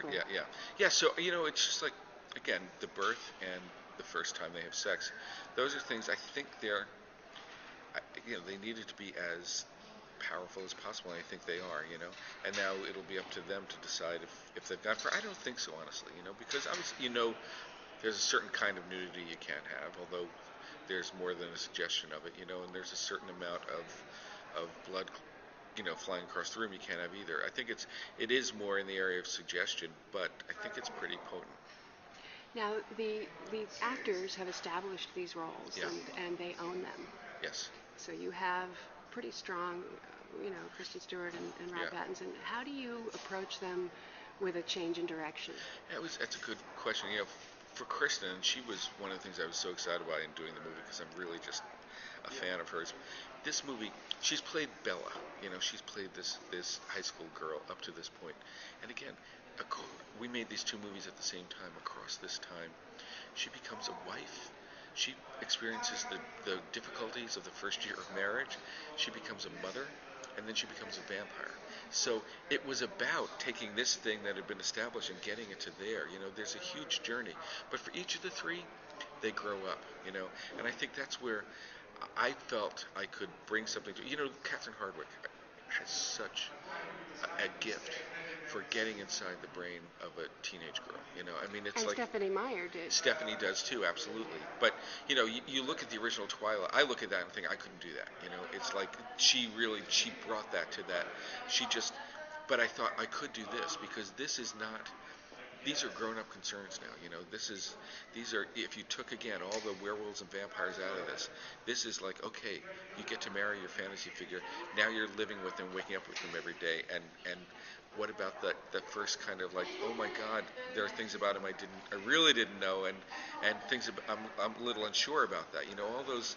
forward. Yeah, yeah, yeah. So it's just like, again, the birth and the first time they have sex. Those are things I think they needed to be as powerful as possible, and I think they are, And now it'll be up to them to decide if they've gone for. I don't think so, honestly, because obviously, there's a certain kind of nudity you can't have, although there's more than a suggestion of it, and there's a certain amount of blood, flying across the room you can't have either. I think it is more in the area of suggestion, but I think it's pretty potent. Now, the actors have established these roles, yeah. and they own them. Yes. So you have pretty strong, Kristen Stewart and Rob Pattinson. How do you approach them with a change in direction? That's a good question. For Kristen, she was one of the things I was so excited about in doing the movie, because I'm really just a fan of hers. This movie, she's played Bella. She's played this high school girl up to this point. And again, we made these two movies at the same time. Across this time, she becomes a wife. She experiences the difficulties of the first year of marriage. She becomes a mother, and then she becomes a vampire. So it was about taking this thing that had been established and getting it to there. There's a huge journey. But for each of the three, they grow up, And I think that's where I felt I could bring something to. Catherine Hardwicke has such a gift for getting inside the brain of a teenage girl. It's and like Stephanie Meyer did. Stephanie does too, absolutely. But you look at the original Twilight. I look at that and think I couldn't do that. It's like she brought that to that. But I thought I could do this, because this is not. These are grown-up concerns now. These are, if you took again all the werewolves and vampires out of this is like, okay, you get to marry your fantasy figure. Now you're living with them, waking up with them every day, and what about the first kind of like, oh my God, there are things about him I really didn't know, and things I'm a little unsure about that. All those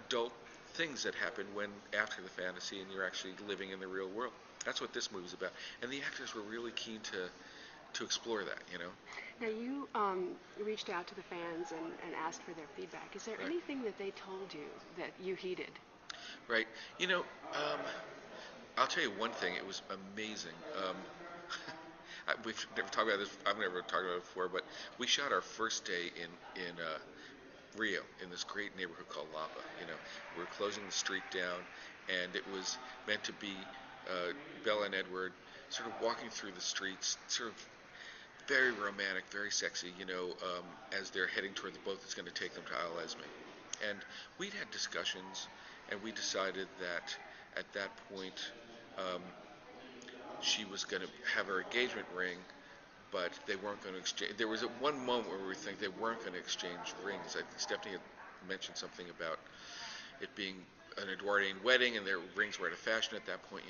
adult things that happen when after the fantasy and you're actually living in the real world. That's what this movie's about, and the actors were really keen to explore that. Now you reached out to the fans and asked for their feedback. Is there anything that they told you that you heeded? Right. I'll tell you one thing. It was amazing. We've never talked about this. I've never talked about it before, but we shot our first day in Rio, in this great neighborhood called Lapa. We're closing the street down, and it was meant to be Bella and Edward sort of walking through the streets, sort of very romantic, very sexy, as they're heading toward the boat that's going to take them to Isle Esme. And we'd had discussions, and we decided that at that point, she was going to have her engagement ring, but they weren't going to exchange. There was one moment where we think they weren't going to exchange rings. I think Stephanie had mentioned something about it being an Edwardian wedding, and their rings were out of fashion at that point,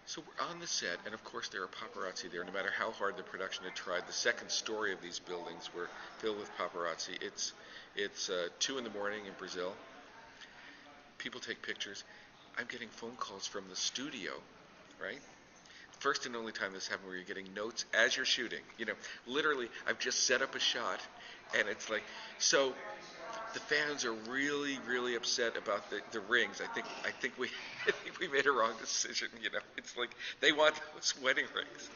So we're on the set, and of course there are paparazzi there. No matter how hard the production had tried, the second story of these buildings were filled with paparazzi. It's 2 in the morning in Brazil. People take pictures. I'm getting phone calls from the studio, right? First and only time this happened where you're getting notes as you're shooting. Literally, I've just set up a shot, and it's like, so the fans are really, really upset about the rings. I think we made a wrong decision. It's like they want those wedding rings.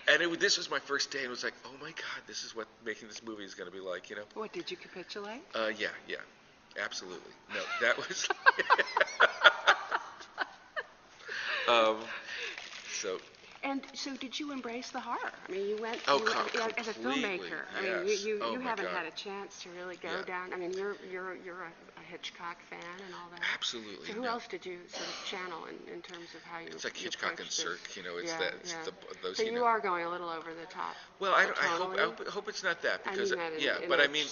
And this was my first day, and it was like, oh my God, this is what making this movie is going to be like. What, did you capitulate? Yeah, absolutely. No, that was. So. And so, did you embrace the horror? I mean, you went as a filmmaker. Yes. I mean, you haven't God. had a chance to really go down. I mean, you're a Hitchcock fan and all that. Absolutely. So who else did you sort of channel in terms of how you? It's like Hitchcock and Cirque. Those. So you are going a little over the top. Well, I hope it's not that, because I mean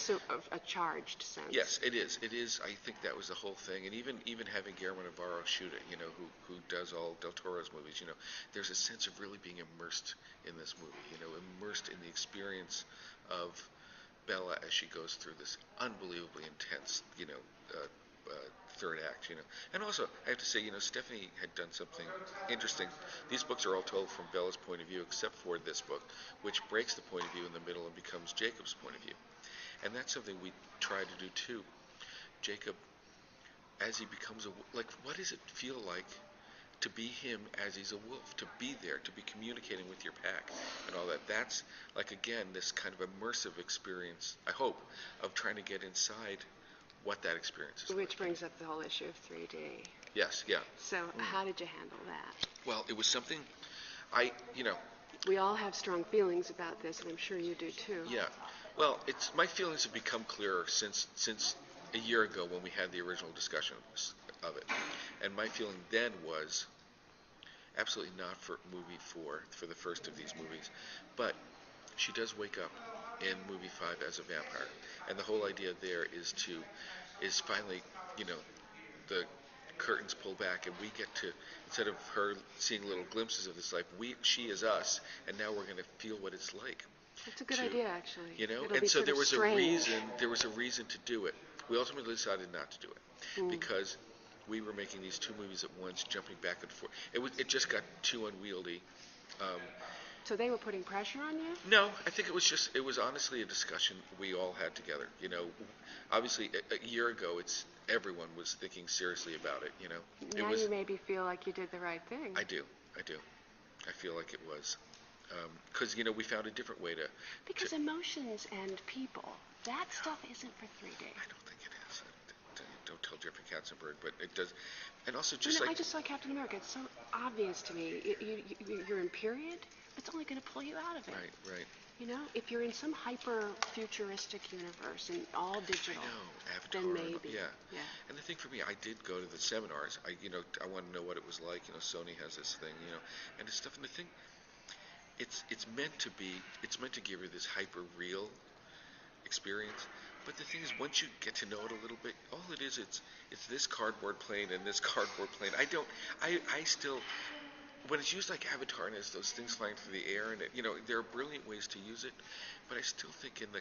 a charged sense. Yes, it is. It is. I think that was the whole thing, and even having Guillermo Navarro shoot it, who does all Del Toro's movies, there's a sense of really being immersed in this movie, immersed in the experience of Bella as she goes through this unbelievably intense, third act, And also, I have to say, Stephanie had done something interesting. These books are all told from Bella's point of view, except for this book, which breaks the point of view in the middle and becomes Jacob's point of view. And that's something we try to do too. Jacob, as he becomes what does it feel like to be him as he's a wolf, to be there, to be communicating with your pack and all that. That's like, again, this kind of immersive experience, I hope, of trying to get inside what that experience is. Which brings up the whole issue of 3D. Yes, yeah. So how did you handle that? Well, it was something We all have strong feelings about this, and I'm sure you do too. yeah. Well, my feelings have become clearer since a year ago when we had the original discussion of it. And my feeling then was absolutely not for movie 4, for the first of these movies, but she does wake up in movie 5 as a vampire, and the whole idea there is finally, the curtains pull back, and we get to, instead of her seeing little glimpses of this life, she is us, and now we're going to feel what it's like. That's a good idea, actually. And so there was a reason to do it. We ultimately decided not to do it because we were making these two movies at once, jumping back and forth. It just got too unwieldy. So they were putting pressure on you? No, I think it was honestly a discussion we all had together. Obviously a year ago, everyone was thinking seriously about it. Now you maybe feel like you did the right thing. I do. I feel like it was. Because, we found a different way to... Because emotions and people, that stuff isn't for 3D. I don't think it is. Don't tell Jeffrey Katzenberg, but it does. And also I just saw Captain America. It's so obvious to me. You're in period, it's only going to pull you out of it. Right. If you're in some hyper-futuristic universe and all digital, I know, Avatar, then maybe. Yeah. And the thing for me, I did go to the seminars. I want to know what it was like. Sony has this thing, and the stuff. And the thing, it's meant to give you this hyper-real experience. But the thing is, once you get to know it a little bit, all it is, it's this cardboard plane and this cardboard plane. I still, when it's used like Avatar and it's those things flying through the air, and there are brilliant ways to use it, but I still think in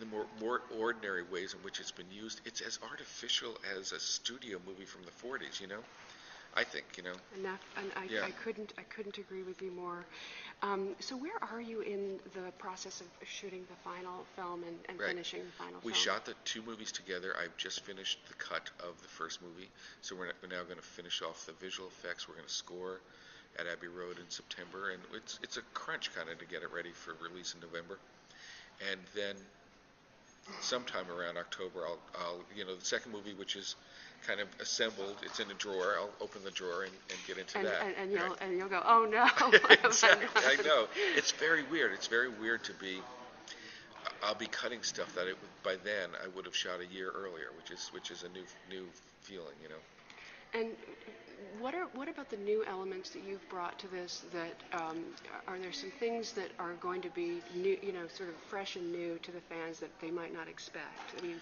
the more ordinary ways in which it's been used, it's as artificial as a studio movie from the 40s, I think, Enough, and I couldn't agree with you more. So where are you in the process of shooting the final film and finishing the final film? We shot the two movies together. I've just finished the cut of the first movie, so we're now going to finish off the visual effects. We're going to score at Abbey Road in September, and it's a crunch kind of to get it ready for release in November. And then sometime around October, I'll the second movie, which is kind of assembled, it's in a drawer. I'll open the drawer and get into that. And you'll go, oh no. Exactly. I know. It's very weird. It's very weird to be. I'll be cutting stuff that by then I would have shot a year earlier, which is a new feeling, And what about the new elements that you've brought to this? That are there some things that are going to be new, sort of fresh and new to the fans that they might not expect? I mean,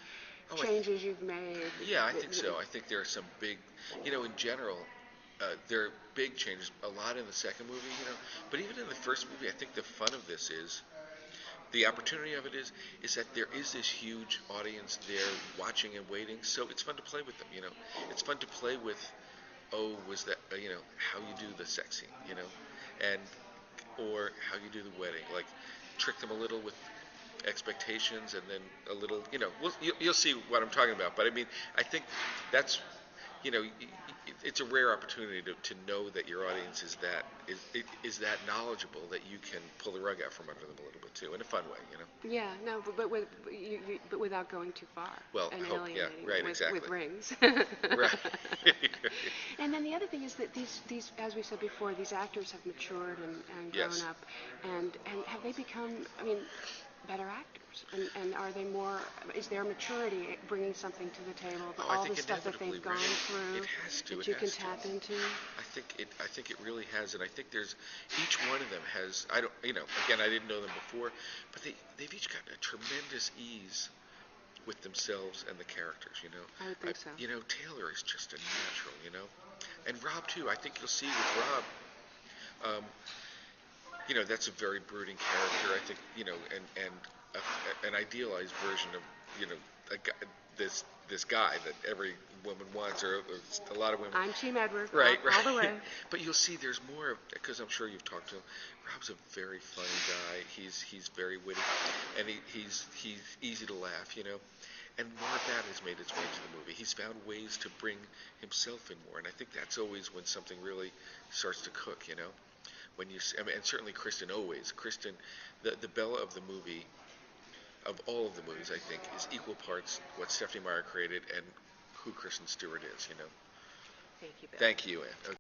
changes you've made. Yeah, I think so. I think there are some big, in general, there are big changes. A lot in the second movie, but even in the first movie, I think the fun of this is. The opportunity of it is that there is this huge audience there watching and waiting, so it's fun to play with them, It's fun to play with, was that, how you do the sex scene, and, or how you do the wedding, like, trick them a little with expectations and then a little, you'll see what I'm talking about, but I mean, I think that's, it's a rare opportunity to know that your audience is that knowledgeable that you can pull the rug out from under them a little bit too, in a fun way, Yeah, no, but without going too far. Well, and alienating exactly. With rings. Right. And then the other thing is that these, as we said before, these actors have matured and grown up, and have they become, better actors? And are they more? Is their maturity bringing something to the table? All the stuff that they've gone through that you can tap into. I think it really has, and I think there's each one of them has. I don't, again, I didn't know them before, but they've each got a tremendous ease with themselves and the characters. I would think so. Taylor is just a natural. And Rob too. I think you'll see with Rob. That's a very brooding character. I think, and an idealized version of, a guy, this guy that every woman wants, or a lot of women. I'm Team Edward. Right. All the way. But you'll see there's more, because I'm sure you've talked to him. Rob's a very funny guy. He's very witty, and he's easy to laugh, and more of that has made its way to the movie. He's found ways to bring himself in more, and I think that's always when something really starts to cook, you know? When you, I mean, and certainly Kristen always. Kristen, the Bella of the movie, of all of the movies, I think, is equal parts what Stephanie Meyer created and who Kristen Stewart is, you know? Thank you, Bill. Thank you, Anne.